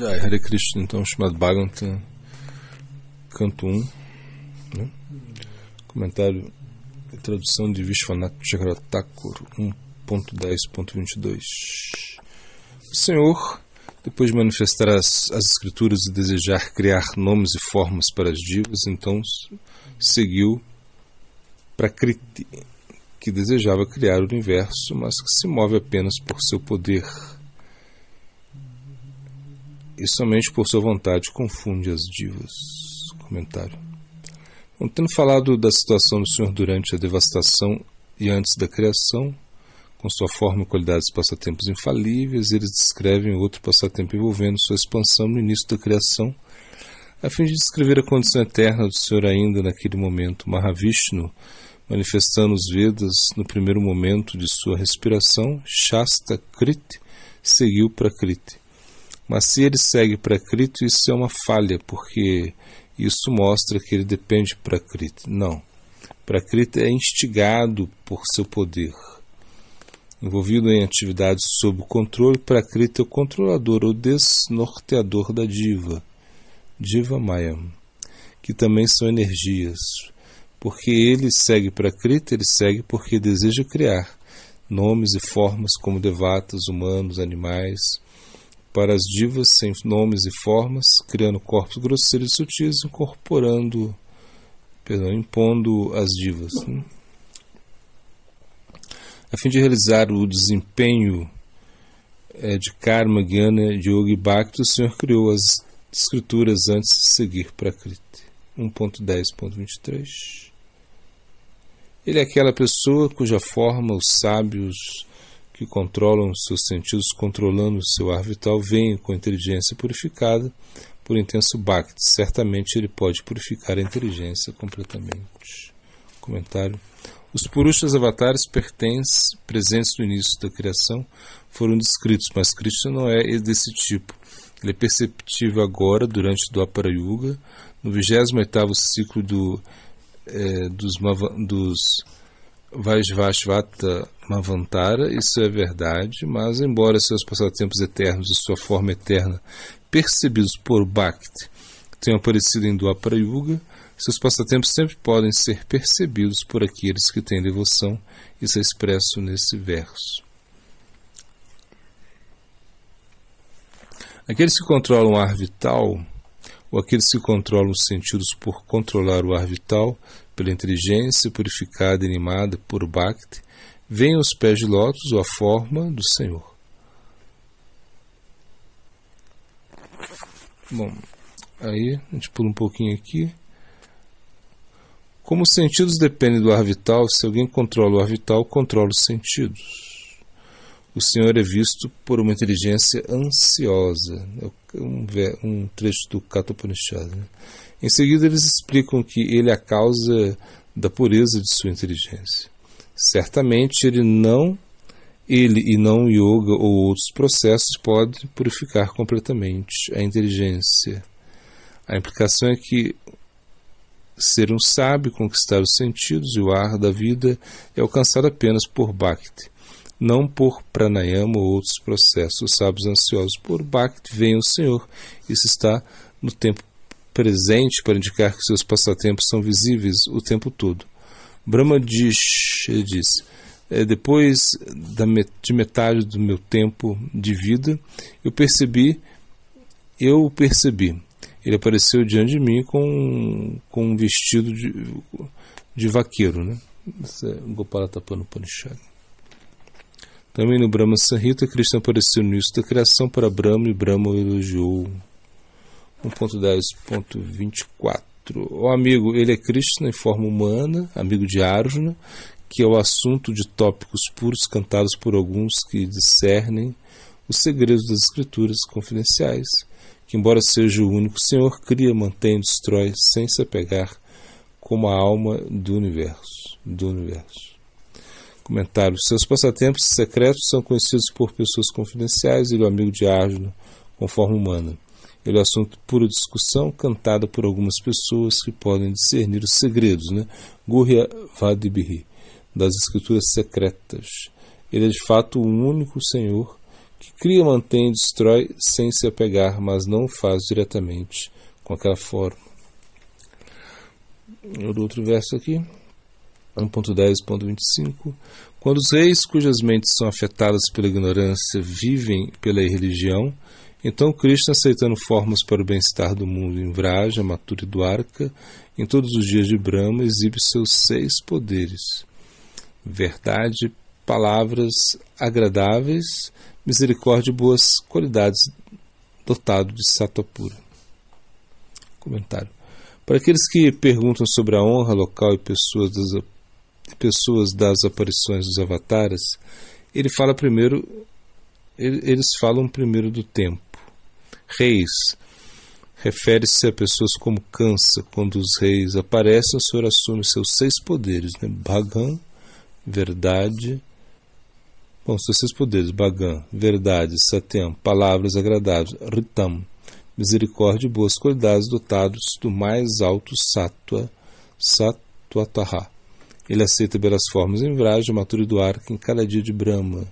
Hare Krishna, então, Srimad Bhagavatam, canto 1, né? Comentário e tradução de Vishwanath Chakravarti, 1.10.22. O Senhor, depois de manifestar as escrituras e desejar criar nomes e formas para as divas, então seguiu para Kriti, que desejava criar o universo, mas que se move apenas por seu poder e somente por sua vontade confunde as divas. Comentário. Então, tendo falado da situação do Senhor durante a devastação e antes da criação, com sua forma e qualidades passatempos infalíveis, eles descrevem outro passatempo envolvendo sua expansão no início da criação, a fim de descrever a condição eterna do Senhor ainda naquele momento. Mahavishnu, manifestando os Vedas no primeiro momento de sua respiração, Shasta Kriti, seguiu para Kriti. Mas se ele segue para Kriti, isso é uma falha, porque isso mostra que ele depende para Kriti. Não. Prakriti é instigado por seu poder. Envolvido em atividades sob o controle, Prakriti é o controlador ou desnorteador da diva, Diva Maya, que também são energias. Porque ele segue Prakriti, ele segue porque deseja criar nomes e formas como devatas, humanos, animais, para as divas sem nomes e formas, criando corpos grosseiros e sutis, impondo as divas. A fim de realizar o desempenho de Karma, Jnana, Yoga e Bhakti, o Senhor criou as escrituras antes de seguir para Kriti. 1.10.23. Ele é aquela pessoa cuja forma os sábios que controlam os seus sentidos, controlando o seu ar vital, veem com inteligência purificada por intenso Bhakti. Certamente ele pode purificar a inteligência completamente. Comentário. Os Purushas avatares presentes no início da criação foram descritos, mas Krishna não é desse tipo. Ele é perceptível agora, durante o Dwapara Yuga, no 28º ciclo dos Vaisvashvata Mavantara. Isso é verdade, mas embora seus passatempos eternos e sua forma eterna, percebidos por Bhakti, tenham aparecido em Dwapara Yuga, seus passatempos sempre podem ser percebidos por aqueles que têm devoção. Isso é expresso nesse verso. Aqueles que controlam o ar vital, ou aqueles que controlam os sentidos por controlar o ar vital, pela inteligência purificada e animada por Bhakti, veem os pés de lótus ou a forma do Senhor. Bom, aí a gente pula um pouquinho aqui. Como os sentidos dependem do ar vital, se alguém controla o ar vital, controla os sentidos. O Senhor é visto por uma inteligência ansiosa. Um trecho do Kathopanishad, né? Em seguida, eles explicam que ele é a causa da pureza de sua inteligência. Certamente, ele e não o yoga ou outros processos podem purificar completamente a inteligência. A implicação é que ser um sábio, conquistar os sentidos e o ar da vida é alcançado apenas por Bhakti, não por pranayama ou outros processos. Os sábios ansiosos por Bhakti veem o Senhor. Isso está no tempo presente para indicar que seus passatempos são visíveis o tempo todo. Brahma diz, depois de metade do meu tempo de vida, eu percebi. Ele apareceu diante de mim com um vestido de vaqueiro, né? Isso é Gopala Tapana Upanishad. Também no Brahma Samhita, Krishna apareceu no início da criação para Brahma e Brahma o elogiou. 1.10.24. O amigo, ele é Krishna em forma humana, amigo de Arjuna, que é o assunto de tópicos puros cantados por alguns que discernem os segredos das escrituras confidenciais, que embora seja o único Senhor, cria, mantém, destrói, sem se apegar, como a alma do universo. Comentário. Seus passatempos secretos são conhecidos por pessoas confidenciais. Ele é o amigo de Arjuna, com forma humana. Ele é o assunto de pura discussão, cantada por algumas pessoas que podem discernir os segredos, né? Gurya Vadibhi, das escrituras secretas. Ele é de fato o único Senhor que cria, mantém e destrói sem se apegar, mas não o faz diretamente com aquela forma. Outro verso aqui, 1.10.25. Quando os reis cujas mentes são afetadas pela ignorância vivem pela irreligião, então Krishna, aceitando formas para o bem-estar do mundo em Vraja, Mathura e Dwarka, em todos os dias de Brahma, exibe seus 6 poderes: verdade, palavras agradáveis, misericórdia e boas qualidades, dotado de sattva pura. Comentário. Para aqueles que perguntam sobre a honra local e pessoas das aparições dos avataras, eles falam primeiro do tempo. Reis refere-se a pessoas como Kansa. Quando os reis aparecem, o Senhor assume seus 6 poderes, né? Bhagam, verdade. Bom, seus 6 poderes: Bhagam, verdade; Satyam, palavras agradáveis; Ritam, misericórdia e boas qualidades, dotados do mais alto sattva, Sattvataha. Ele aceita belas formas em Vraja, Mathura e Dwarka em cada dia de Brahma,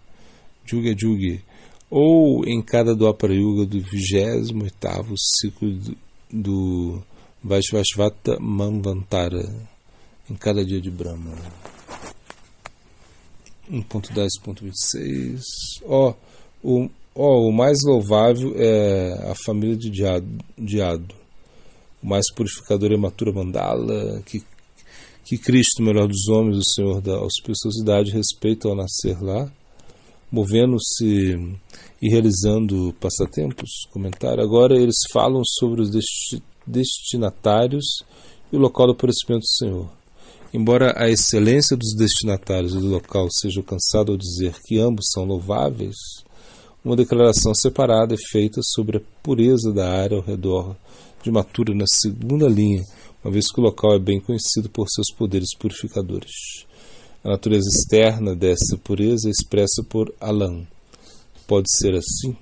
Juga Juga, ou em cada Dwapara Yuga do 28º ciclo do Vaishvashvata Manvantara, em cada dia de Brahma. 1.10.26. O mais louvável é a família de Diado. O mais purificador é Mathura Mandala, que Cristo, o melhor dos homens, o Senhor da auspiciosidade, respeita ao nascer lá, movendo-se e realizando passatempos. Comentário. Agora eles falam sobre os destinatários e o local do aparecimento do Senhor. Embora a excelência dos destinatários e do local seja alcançada ao dizer que ambos são louváveis, uma declaração separada é feita sobre a pureza da área ao redor de Mathura na segunda linha, uma vez que o local é bem conhecido por seus poderes purificadores. A natureza externa dessa pureza é expressa por Alam. Pode ser assim?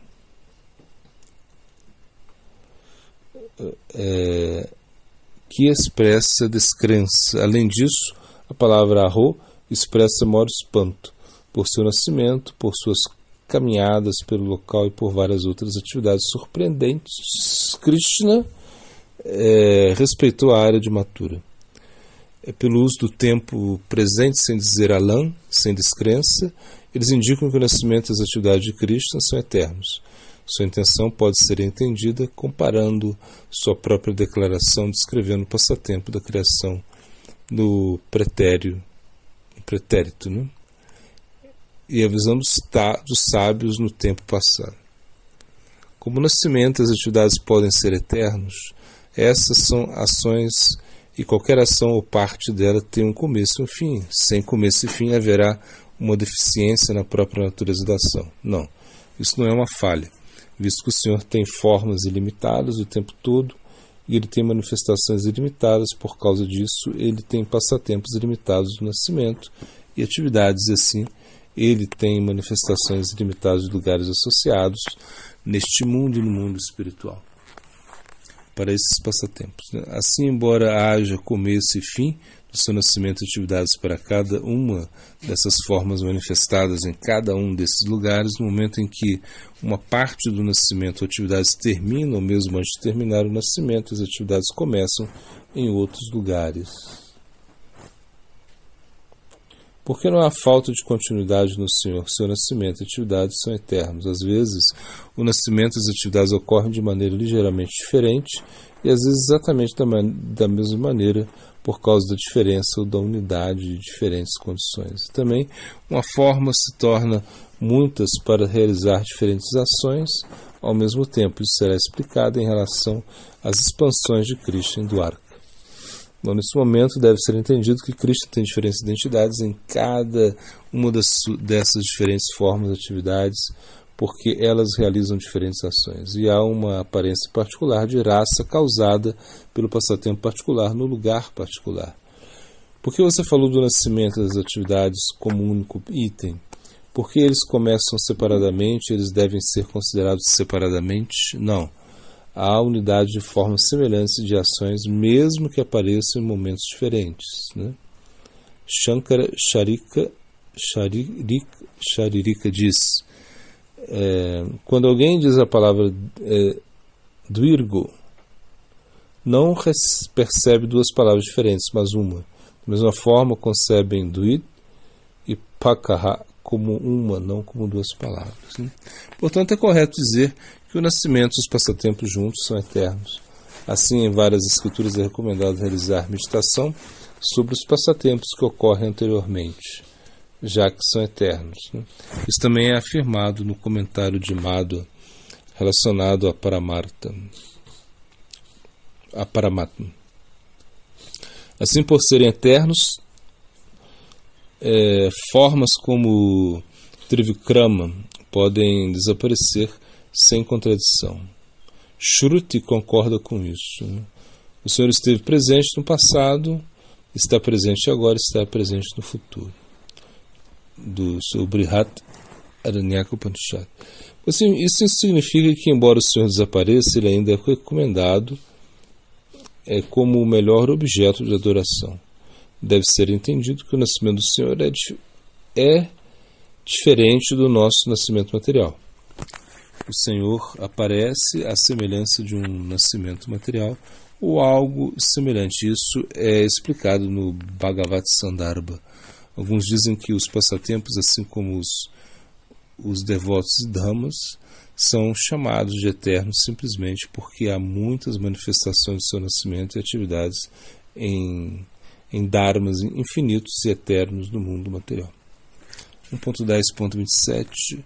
Que expressa descrença. Além disso, a palavra Aho expressa maior espanto por seu nascimento, por suas caminhadas pelo local e por várias outras atividades surpreendentes. Krishna respeitou a área de Mathura. Pelo uso do tempo presente, sem dizer Alam, sem descrença, eles indicam que o nascimento e as atividades de Krishna são eternos. Sua intenção pode ser entendida comparando sua própria declaração descrevendo o passatempo da criação no pretérito, né? E a visão dos sábios no tempo passado. Como o nascimento e as atividades podem ser eternos, essas são ações e qualquer ação ou parte dela tem um começo e um fim. Sem começo e fim haverá uma deficiência na própria natureza da ação. Não, isso não é uma falha, visto que o Senhor tem formas ilimitadas o tempo todo e ele tem manifestações ilimitadas. Por causa disso, ele tem passatempos ilimitados do nascimento e atividades, e assim ele tem manifestações ilimitadas de lugares associados neste mundo e no mundo espiritual para esses passatempos. Assim, embora haja começo e fim do seu nascimento e atividades para cada uma dessas formas manifestadas em cada um desses lugares, no momento em que uma parte do nascimento ou atividades termina, ou mesmo antes de terminar o nascimento, as atividades começam em outros lugares. Porque não há falta de continuidade no Senhor, seu nascimento e atividades são eternos. Às vezes, o nascimento e as atividades ocorrem de maneira ligeiramente diferente e às vezes exatamente da mesma maneira por causa da diferença ou da unidade de diferentes condições. E também, uma forma se torna muitas para realizar diferentes ações ao mesmo tempo. Isso será explicado em relação às expansões de Krishna em Dwarka. Bom, nesse momento deve ser entendido que Krishna tem diferentes identidades em cada uma dessas diferentes formas de atividades, porque elas realizam diferentes ações. E há uma aparência particular de raça causada pelo passatempo particular no lugar particular. Por que você falou do nascimento das atividades como único item? Porque eles começam separadamente, eles devem ser considerados separadamente? Não. Há unidade de formas semelhantes de ações, mesmo que apareçam em momentos diferentes, né? Shankara Sharirika diz: Quando alguém diz a palavra Dvirgo, não percebe duas palavras diferentes, mas uma. Da mesma forma, concebem Dvit e Pakaha como uma, não como duas palavras. Né? Portanto, é correto dizer que o nascimento e os passatempos juntos são eternos. Assim, em várias escrituras é recomendado realizar meditação sobre os passatempos que ocorrem anteriormente, já que são eternos. Né? Isso também é afirmado no comentário de Madhva relacionado a Paramatma. Assim, por serem eternos, formas como Trivikrama podem desaparecer sem contradição. Shruti concorda com isso. Né? O Senhor esteve presente no passado, está presente agora, está presente no futuro. Do seu Brihat Aranyaka Upanishad. Assim, isso significa que, embora o Senhor desapareça, ele ainda é recomendado como o melhor objeto de adoração. Deve ser entendido que o nascimento do Senhor é diferente do nosso nascimento material. O Senhor aparece à semelhança de um nascimento material ou algo semelhante. Isso é explicado no Bhagavad Sandarbha. Alguns dizem que os passatempos, assim como os devotos e dhammas, são chamados de eternos simplesmente porque há muitas manifestações de seu nascimento e atividades em dharmas infinitos e eternos no mundo material. 1.10.27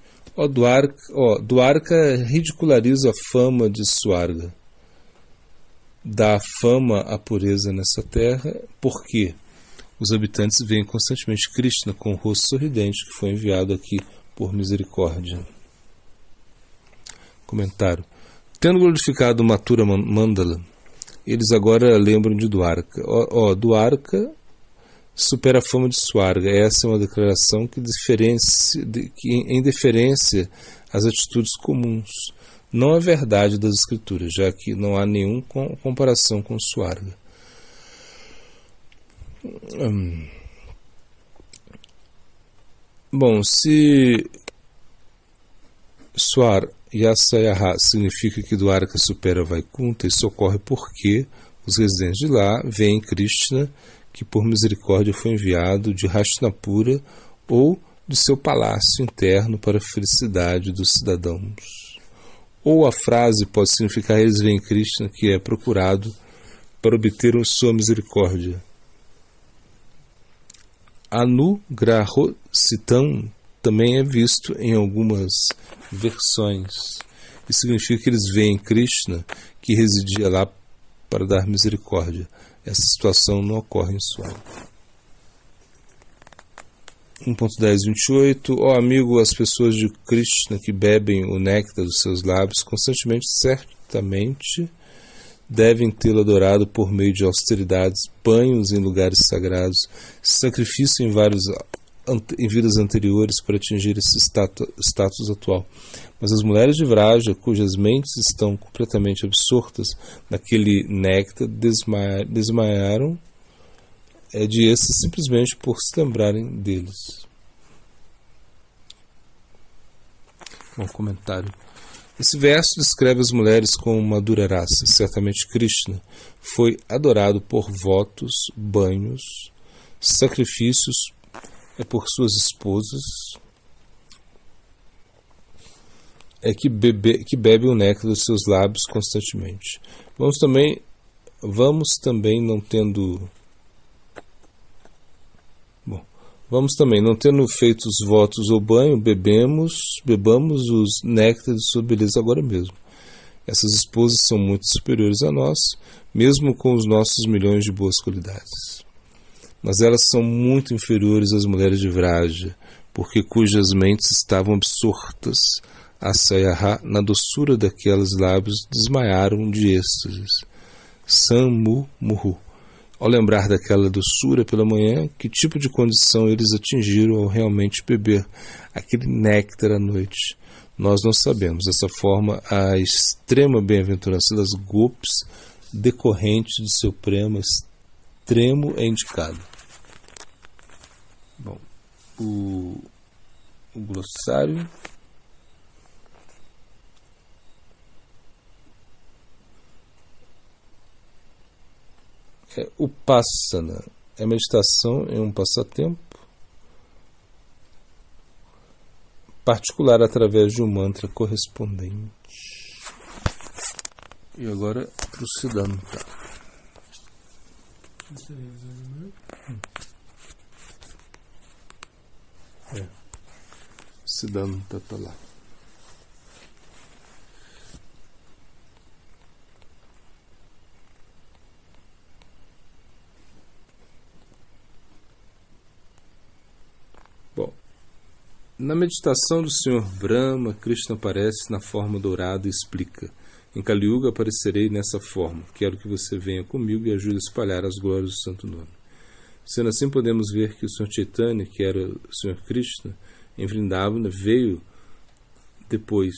Dwarka ridiculariza a fama de Swarga. Dá fama à pureza nessa terra porque os habitantes veem constantemente Krishna com o rosto sorridente que foi enviado aqui por misericórdia. Comentário. Tendo glorificado Mathura Mandala, eles agora lembram de Dwarka. Dwarka supera a fama de Swarga. Essa é uma declaração que em deferência às atitudes comuns. Não é verdade das escrituras, já que não há nenhuma comparação com Swarga. Bom, se Swar Yasayaha significa que Dwarka supera Vaikunta, isso ocorre porque os residentes de lá veem Krishna, que por misericórdia foi enviado de Hastinapura ou de seu palácio interno para a felicidade dos cidadãos. Ou a frase pode significar eles veem Krishna, que é procurado para obter sua misericórdia. Anugrahositam também é visto em algumas versões. Isso significa que eles veem Krishna, que residia lá para dar misericórdia. Essa situação não ocorre em Swami. 1.10.28 Ó amigo, as pessoas de Krishna que bebem o néctar dos seus lábios constantemente, certamente devem tê-lo adorado por meio de austeridades, banhos em lugares sagrados, sacrifício em vidas anteriores para atingir esse status atual. Mas as mulheres de Vraja, cujas mentes estão completamente absortas naquele néctar, desmaiaram de êxtase simplesmente por se lembrarem deles. Um comentário. Esse verso descreve as mulheres como uma dura raça. Certamente Krishna foi adorado por votos, banhos, sacrifícios por suas esposas, que bebe o néctar dos seus lábios constantemente. Vamos também não tendo feito os votos ou banho, bebamos os néctares de sua beleza agora mesmo. Essas esposas são muito superiores a nós, mesmo com os nossos milhões de boas qualidades. Mas elas são muito inferiores às mulheres de Vraja, porque cujas mentes estavam absortas a Sayaha, na doçura daqueles lábios, desmaiaram de êxtases. Samu Muhu. Ao lembrar daquela doçura pela manhã, que tipo de condição eles atingiram ao realmente beber aquele néctar à noite? Nós não sabemos. Dessa forma, a extrema bem-aventurança das gopis, decorrente de seu prema extremo, é indicado. Bom, o glossário Upasana. A meditação é um passatempo particular através de um mantra correspondente. E agora para o Siddhanta. Siddhanta está lá. Bom, na meditação do Senhor Brahma, Krishna aparece na forma dourada e explica: em Kali Yuga aparecerei nessa forma. Quero que você venha comigo e ajude a espalhar as glórias do Santo Nome. Sendo assim, podemos ver que o Senhor Chaitanya, que era o Senhor Krishna, em Vrindavana, veio depois.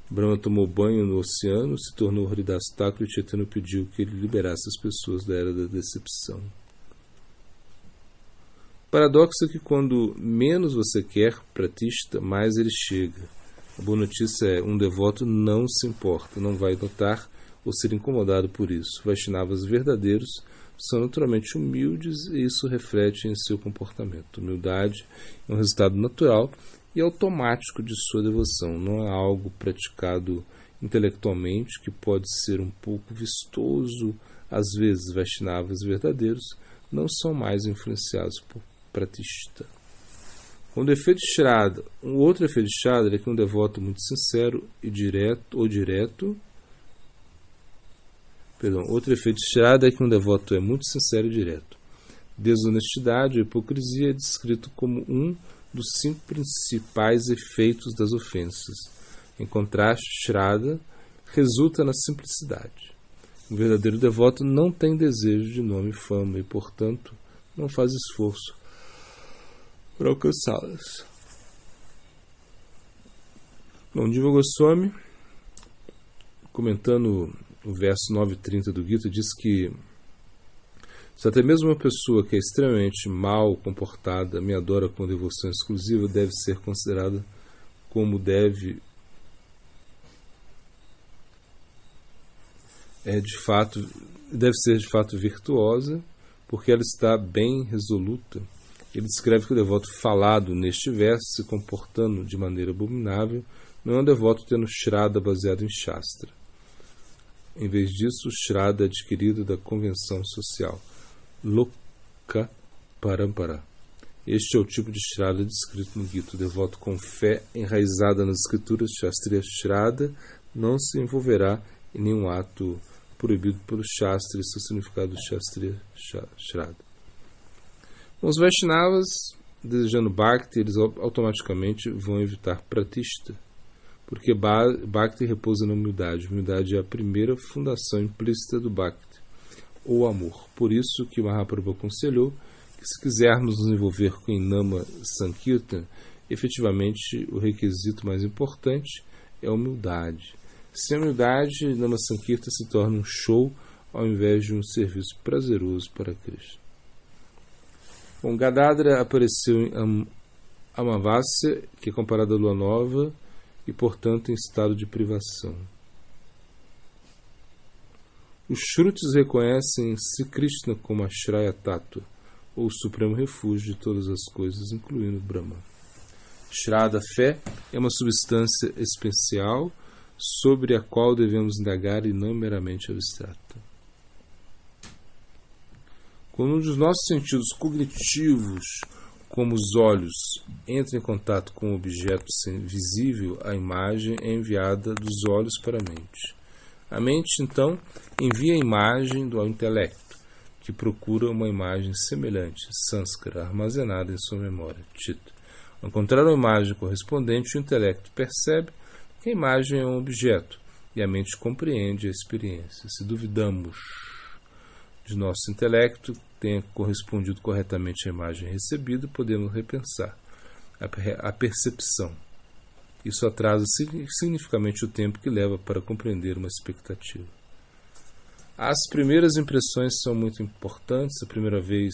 Brahma tomou banho no oceano, se tornou Haridas Thakur e Chaitanya pediu que ele liberasse as pessoas da era da decepção. O paradoxo é que quando menos você quer pratista, mais ele chega. A boa notícia é, um devoto não se importa, não vai notar ou ser incomodado por isso. Vaishnavas verdadeiros são naturalmente humildes e isso reflete em seu comportamento. Humildade é um resultado natural e automático de sua devoção, não é algo praticado intelectualmente, que pode ser um pouco vistoso. Às vezes, Vaishnavas verdadeiros não são mais influenciados por pratista. Quando o efeito de Shraddha, um outro efeito de Shraddha é que um devoto muito sincero e outro efeito de Shraddha é que um devoto é muito sincero e direto. Desonestidade ou hipocrisia é descrito como um dos 5 principais efeitos das ofensas. Em contraste, Shraddha resulta na simplicidade. Um verdadeiro devoto não tem desejo de nome e fama e, portanto, não faz esforço para alcançá-las. Bom, Jiva Goswami, comentando o verso 9:30 do Gita, diz que se até mesmo uma pessoa que é extremamente mal comportada me adora com devoção exclusiva, deve ser considerada como deve ser de fato virtuosa, porque ela está bem resoluta. Ele descreve que o devoto falado neste verso, se comportando de maneira abominável, não é um devoto tendo Shraddha baseado em Shastra. Em vez disso, o Shraddha é adquirido da convenção social, Loka Parampara. Este é o tipo de Shraddha descrito no Gita. O devoto com fé enraizada nas escrituras Shastriya Shraddha não se envolverá em nenhum ato proibido pelo Shastra e seu significado Shastriya Shraddha. Os Vaishnavas, desejando Bhakti, eles automaticamente vão evitar pratista, porque Bhakti repousa na humildade. Humildade é a primeira fundação implícita do Bhakti, ou amor. Por isso que Mahaprabhu aconselhou que, se quisermos nos envolver com Nama Sankirtan, efetivamente o requisito mais importante é a humildade. Sem humildade, Nama Sankirtan se torna um show ao invés de um serviço prazeroso para Krishna. Bom, Gadadhara apareceu em Amavasya, que é comparada à lua nova, e, portanto, em estado de privação. Os Shrutis reconhecem Sri Krishna como Ashraya Tattva, ou o supremo refúgio de todas as coisas, incluindo Brahma. Shraddha, fé, é uma substância especial sobre a qual devemos indagar e não meramente abstrata. Quando um dos nossos sentidos cognitivos, como os olhos, entra em contato com um objeto visível, a imagem é enviada dos olhos para a mente. A mente, então, envia a imagem ao intelecto, que procura uma imagem semelhante, samskara, armazenada em sua memória, Chitta. Ao encontrar uma imagem correspondente, o intelecto percebe que a imagem é um objeto, e a mente compreende a experiência. Se duvidamos de nosso intelecto tenha correspondido corretamente à imagem recebida, podemos repensar a percepção. Isso atrasa significativamente o tempo que leva para compreender uma expectativa. As primeiras impressões são muito importantes. A primeira vez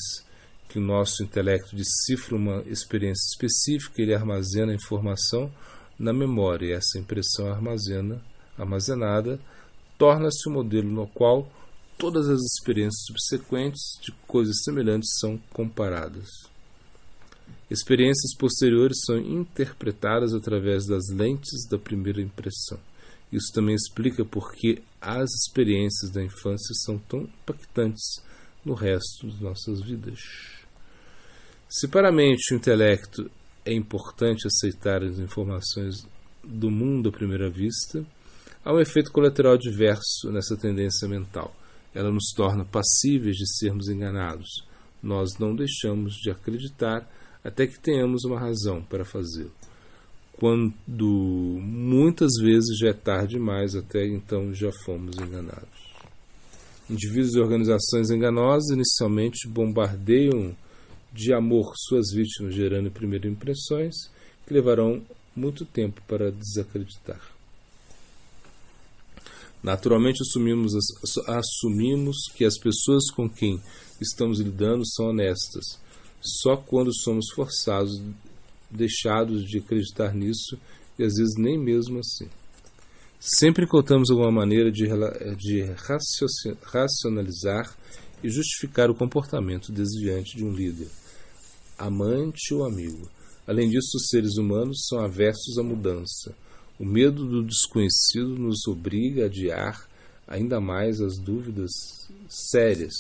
que o nosso intelecto decifra uma experiência específica, ele armazena a informação na memória, e essa impressão armazenada torna-se o modelo no qual todas as experiências subsequentes de coisas semelhantes são comparadas. Experiências posteriores são interpretadas através das lentes da primeira impressão. Isso também explica por que as experiências da infância são tão impactantes no resto de nossas vidas. Se para a mente e o intelecto é importante aceitar as informações do mundo à primeira vista, há um efeito colateral diverso nessa tendência mental. Ela nos torna passíveis de sermos enganados. Nós não deixamos de acreditar até que tenhamos uma razão para fazê-lo. Quando muitas vezes já é tarde demais, até então já fomos enganados. Indivíduos e organizações enganosas inicialmente bombardeiam de amor suas vítimas, gerando primeiras impressões que levarão muito tempo para desacreditar. Naturalmente assumimos que as pessoas com quem estamos lidando são honestas. Só quando somos forçados, deixados de acreditar nisso, e às vezes nem mesmo assim. Sempre encontramos alguma maneira de racionalizar e justificar o comportamento desviante de um líder, amante ou amigo. Além disso, os seres humanos são aversos à mudança. O medo do desconhecido nos obriga a adiar ainda mais as dúvidas sérias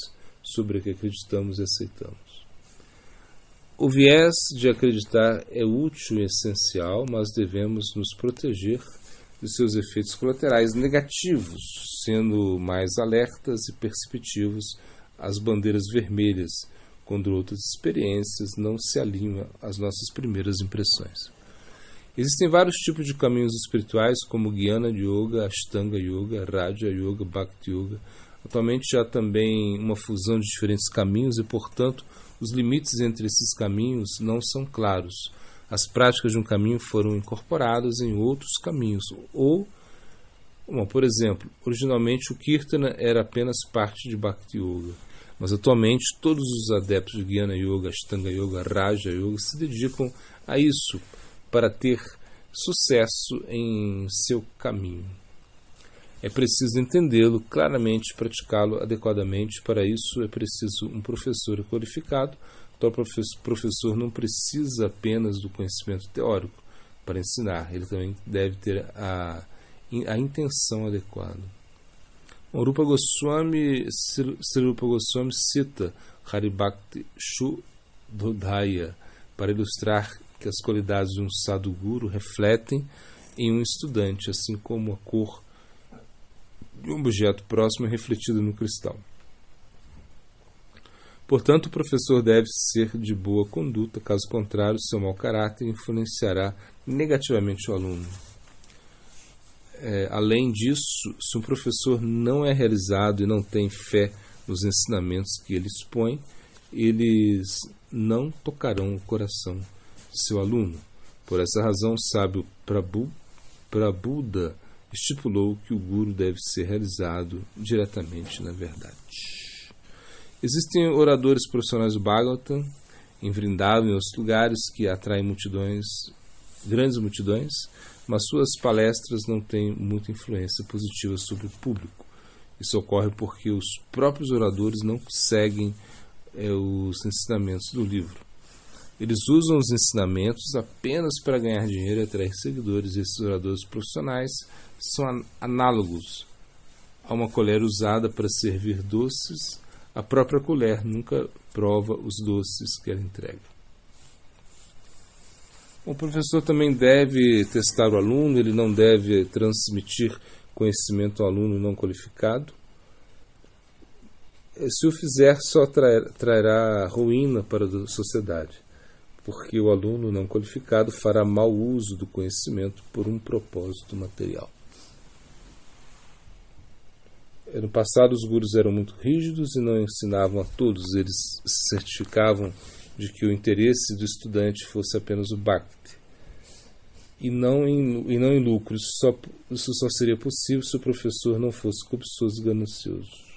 sobre o que acreditamos e aceitamos. O viés de acreditar é útil e essencial, mas devemos nos proteger de seus efeitos colaterais negativos, sendo mais alertas e perceptivos às bandeiras vermelhas, quando outras experiências não se alinham às nossas primeiras impressões. Existem vários tipos de caminhos espirituais, como Jnana Yoga, Ashtanga Yoga, Raja Yoga, Bhakti Yoga. Atualmente já há também uma fusão de diferentes caminhos e, portanto, os limites entre esses caminhos não são claros. As práticas de um caminho foram incorporadas em outros caminhos. Por exemplo, originalmente o Kirtana era apenas parte de Bhakti Yoga, mas atualmente todos os adeptos de Jnana Yoga, Ashtanga Yoga, Raja Yoga se dedicam a isso para ter sucesso em seu caminho. É preciso entendê-lo claramente e praticá-lo adequadamente. Para isso é preciso um professor qualificado. Então, o professor não precisa apenas do conhecimento teórico para ensinar. Ele também deve ter a intenção adequada. Rupa Goswami cita Haribhakti Shuddhaya para ilustrar que as qualidades de um sadhguru refletem em um estudante, assim como a cor de um objeto próximo é refletida no cristal. Portanto, o professor deve ser de boa conduta, caso contrário, seu mau caráter influenciará negativamente o aluno. Além disso, se um professor não é realizado e não tem fé nos ensinamentos que ele expõe, eles não tocarão o coração de seu aluno. Por essa razão, o sábio Prabhupada estipulou que o guru deve ser realizado diretamente na verdade. Existem oradores profissionais do Bhagavatam em Vrindavan e outros lugares que atraem grandes multidões, mas suas palestras não têm muita influência positiva sobre o público. Isso ocorre porque os próprios oradores não seguem os ensinamentos do livro. Eles usam os ensinamentos apenas para ganhar dinheiro e atrair seguidores. Esses oradores profissionais são análogos a uma colher usada para servir doces. A própria colher nunca prova os doces que ela entrega. O professor também deve testar o aluno, ele não deve transmitir conhecimento ao aluno não qualificado. Se o fizer, só trará ruína para a sociedade, porque o aluno não qualificado fará mau uso do conhecimento por um propósito material. No passado, os gurus eram muito rígidos e não ensinavam a todos. Eles se certificavam de que o interesse do estudante fosse apenas o bhakti e não em lucro. Isso só seria possível se o professor não fosse cobiçoso e ganancioso.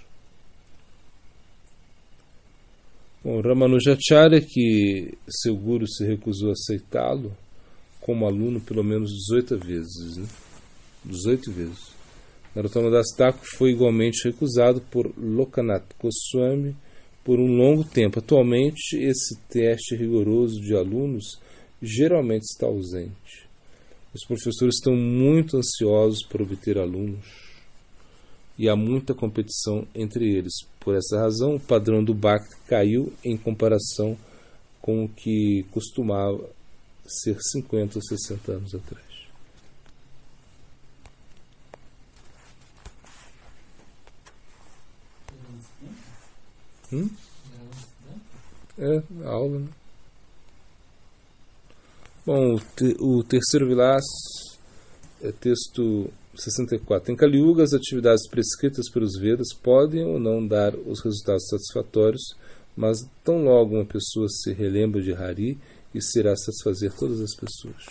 Ramanujacharya, que seu guru se recusou a aceitá-lo como aluno pelo menos 18 vezes. 18 vezes. Narottama Das Thakur foi igualmente recusado por Lokanath Goswami por um longo tempo. Atualmente, esse teste rigoroso de alunos geralmente está ausente. Os professores estão muito ansiosos por obter alunos e há muita competição entre eles. Por essa razão, o padrão do Bhakti caiu em comparação com o que costumava ser 50 ou 60 anos atrás. É, a aula, né? Bom, o terceiro vilas é texto 64. Em Kali Yuga, as atividades prescritas pelos Vedas podem ou não dar os resultados satisfatórios, mas tão logo uma pessoa se relembra de Hari, isso irá satisfazer todas as pessoas.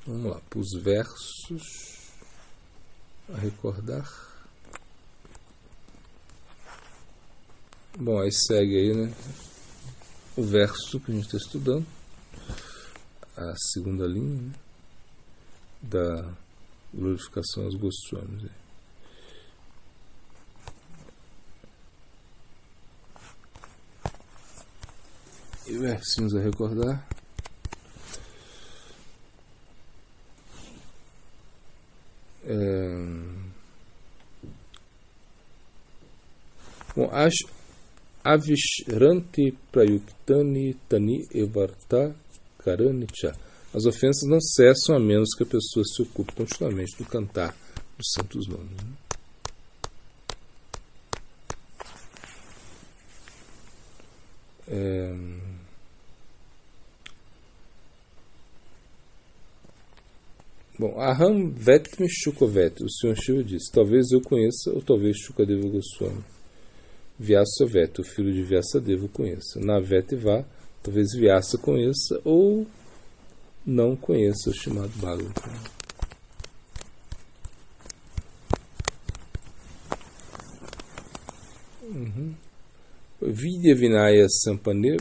Vamos lá, para os versos a recordar. Bom, aí segue aí, né, o verso que a gente está estudando, a segunda linha, né, da glorificação aos Goswamis. E versinhos a recordar. Bom, Avishranti Prayuktani Tani Evarta Karanicha. As ofensas não cessam a menos que a pessoa se ocupe continuamente no cantar dos santos nomes. Né? Bom, Aham Vetmi Shukovet, o Senhor Shiva diz, talvez eu conheça ou talvez Shukadeva Goswami. Vyasavet, o filho de Vyasadeva, conheça. Navet Vá, talvez Vyasa conheça ou não conheça o chamado Bhagavatam. Vidya Vinaya Sampane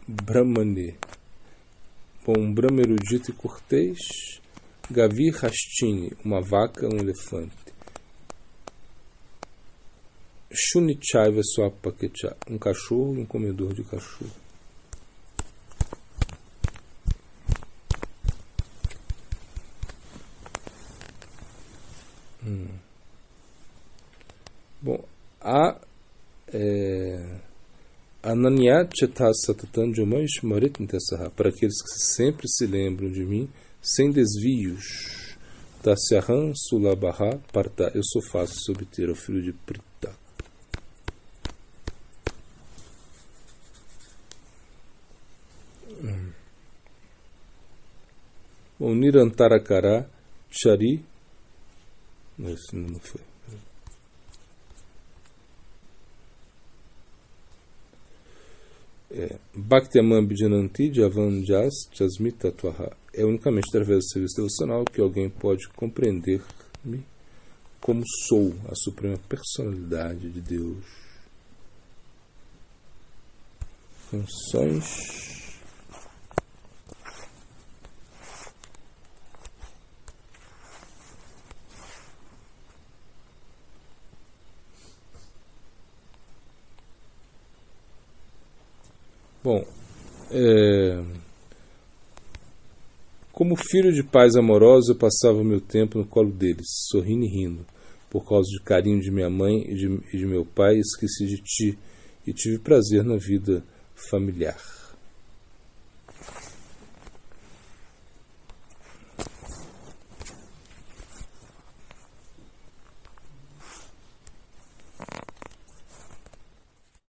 Brahmane. Bom, um Brahma erudito e cortês. Gavi Rastini, uma vaca, um elefante. Shunichaiva Swapakecha, um cachorro e um comedor de cachorro. Bom, Ananya Cheta Satatan Jumaish Marit Ntesaha, para aqueles que sempre se lembram de mim, sem desvios. Tasyaham Sulabaha Parta, eu sou fácil de obter, o filho de Prita. Bom, Nirantarakara Chari. Esse não foi. Bhaktiamam Bijananti Javan Jas Jasmita Twaha. É unicamente através do serviço devocional que alguém pode compreender-me como sou, a suprema personalidade de Deus. Funções. Bom, como filho de pais amorosos, eu passava meu tempo no colo deles, sorrindo e rindo. Por causa do carinho de minha mãe e de meu pai, esqueci de ti e tive prazer na vida familiar.